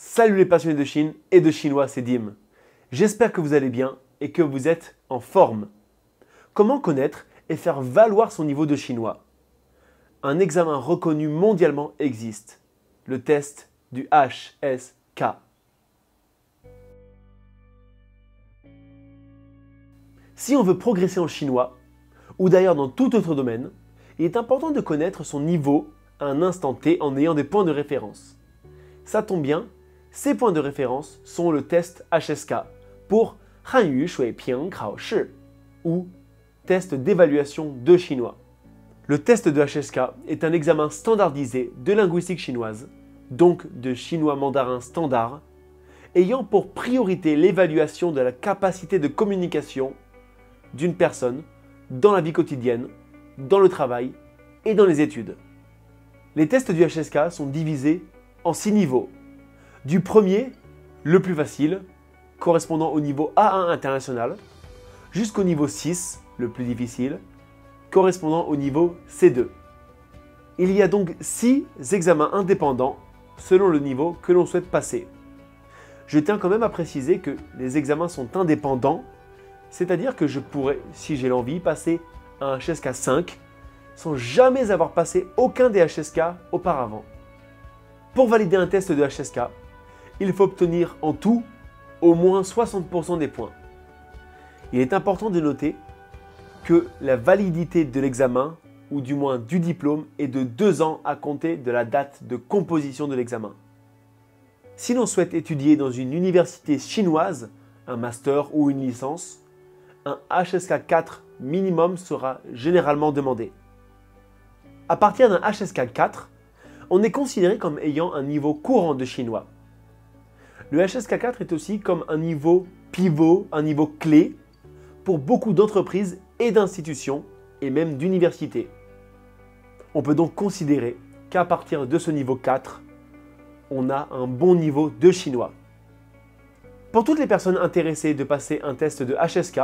Salut les passionnés de Chine et de chinois, c'est Dim. J'espère que vous allez bien et que vous êtes en forme. Comment connaître et faire valoir son niveau de chinois? Un examen reconnu mondialement existe, le test du HSK. Si on veut progresser en chinois, ou d'ailleurs dans tout autre domaine, il est important de connaître son niveau à un instant T en ayant des points de référence. Ça tombe bien, ces points de référence sont le test HSK pour Hanyu Shui Ping Kao Shi ou test d'évaluation de chinois. Le test de HSK est un examen standardisé de linguistique chinoise, donc de chinois mandarin standard, ayant pour priorité l'évaluation de la capacité de communication d'une personne dans la vie quotidienne, dans le travail et dans les études. Les tests du HSK sont divisés en 6 niveaux. Du premier, le plus facile, correspondant au niveau A1 international, jusqu'au niveau 6, le plus difficile, correspondant au niveau C2. Il y a donc 6 examens indépendants selon le niveau que l'on souhaite passer. Je tiens quand même à préciser que les examens sont indépendants, c'est-à-dire que je pourrais, si j'ai l'envie, passer un HSK 5 sans jamais avoir passé aucun des HSK auparavant. Pour valider un test de HSK, il faut obtenir en tout au moins 60% des points. Il est important de noter que la validité de l'examen, ou du moins du diplôme, est de 2 ans à compter de la date de composition de l'examen. Si l'on souhaite étudier dans une université chinoise, un master ou une licence, un HSK 4 minimum sera généralement demandé. À partir d'un HSK 4, on est considéré comme ayant un niveau courant de chinois. Le HSK 4 est aussi comme un niveau pivot, un niveau clé pour beaucoup d'entreprises et d'institutions et même d'universités. On peut donc considérer qu'à partir de ce niveau 4, on a un bon niveau de chinois. Pour toutes les personnes intéressées de passer un test de HSK,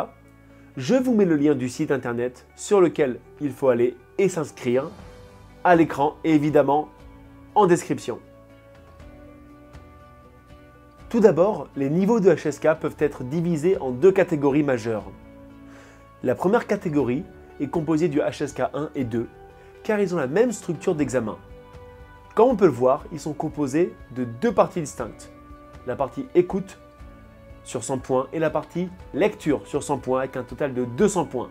je vous mets le lien du site internet sur lequel il faut aller et s'inscrire à l'écran et évidemment en description. Tout d'abord, les niveaux de HSK peuvent être divisés en 2 catégories majeures. La première catégorie est composée du HSK 1 et 2, car ils ont la même structure d'examen. Comme on peut le voir, ils sont composés de 2 parties distinctes. La partie écoute sur 100 points et la partie lecture sur 100 points avec un total de 200 points.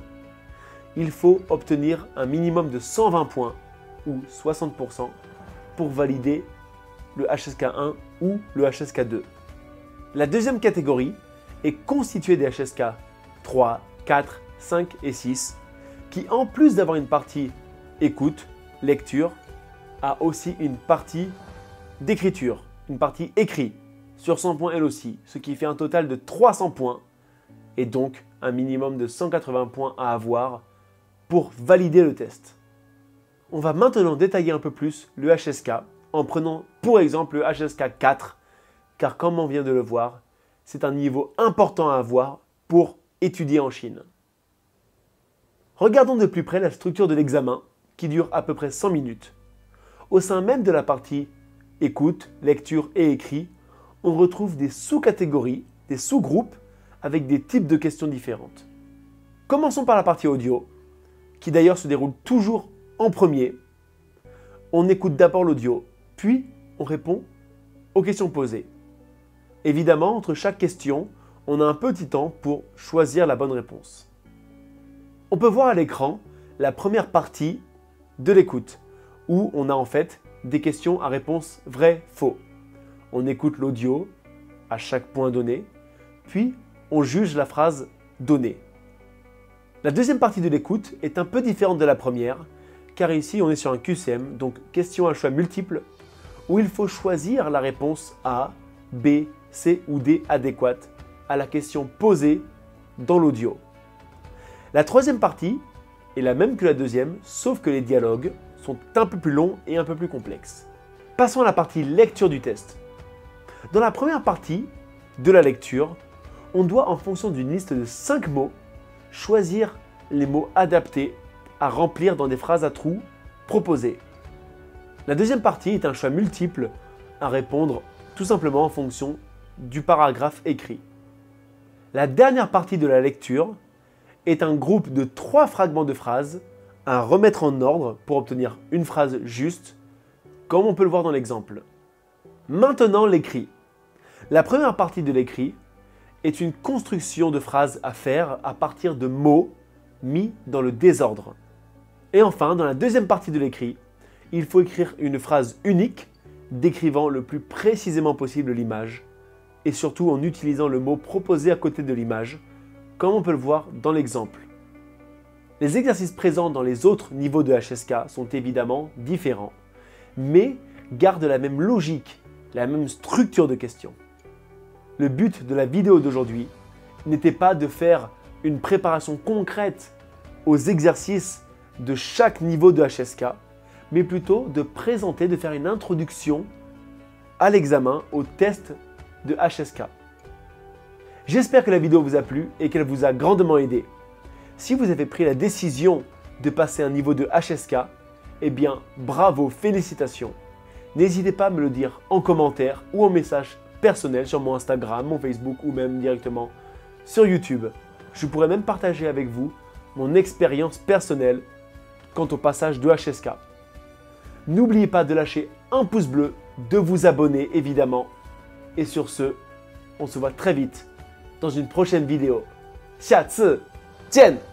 Il faut obtenir un minimum de 120 points ou 60% pour valider le HSK 1 ou le HSK 2. La deuxième catégorie est constituée des HSK 3, 4, 5 et 6 qui, en plus d'avoir une partie écoute, lecture, a aussi une partie d'écriture, une partie écrit sur 100 points elle aussi, ce qui fait un total de 300 points et donc un minimum de 180 points à avoir pour valider le test. On va maintenant détailler un peu plus le HSK en prenant pour exemple le HSK 4 car comme on vient de le voir, c'est un niveau important à avoir pour étudier en Chine. Regardons de plus près la structure de l'examen qui dure à peu près 100 minutes. Au sein même de la partie écoute, lecture et écrit, on retrouve des sous-catégories, des sous-groupes avec des types de questions différentes. Commençons par la partie audio, qui d'ailleurs se déroule toujours en premier. On écoute d'abord l'audio, puis on répond aux questions posées. Évidemment, entre chaque question, on a un petit temps pour choisir la bonne réponse. On peut voir à l'écran la première partie de l'écoute, où on a en fait des questions à réponse vrai-faux. On écoute l'audio à chaque point donné, puis on juge la phrase donnée. La deuxième partie de l'écoute est un peu différente de la première, car ici on est sur un QCM, donc question à choix multiples, où il faut choisir la réponse A, B, C ou D adéquate à la question posée dans l'audio. La troisième partie est la même que la deuxième, sauf que les dialogues sont un peu plus longs et un peu plus complexes. Passons à la partie lecture du test. Dans la première partie de la lecture, on doit en fonction d'une liste de 5 mots, choisir les mots adaptés à remplir dans des phrases à trous proposées. La deuxième partie est un choix multiple à répondre tout simplement en fonction du paragraphe écrit. La dernière partie de la lecture est un groupe de 3 fragments de phrases à remettre en ordre pour obtenir une phrase juste, comme on peut le voir dans l'exemple. Maintenant l'écrit. La première partie de l'écrit est une construction de phrases à faire à partir de mots mis dans le désordre. Et enfin, dans la deuxième partie de l'écrit, il faut écrire une phrase unique décrivant le plus précisément possible l'image et surtout en utilisant le mot proposé à côté de l'image, comme on peut le voir dans l'exemple. Les exercices présents dans les autres niveaux de HSK sont évidemment différents, mais gardent la même logique, la même structure de questions. Le but de la vidéo d'aujourd'hui n'était pas de faire une préparation concrète aux exercices de chaque niveau de HSK, mais plutôt de présenter, de faire une introduction à l'examen, au test de HSK. J'espère que la vidéo vous a plu et qu'elle vous a grandement aidé. Si vous avez pris la décision de passer un niveau de HSK, eh bien bravo, félicitations. N'hésitez pas à me le dire en commentaire ou en message personnel sur mon Instagram, mon Facebook ou même directement sur YouTube. Je pourrais même partager avec vous mon expérience personnelle quant au passage de HSK. N'oubliez pas de lâcher un pouce bleu, de vous abonner évidemment. Et sur ce, on se voit très vite dans une prochaine vidéo. 下次见!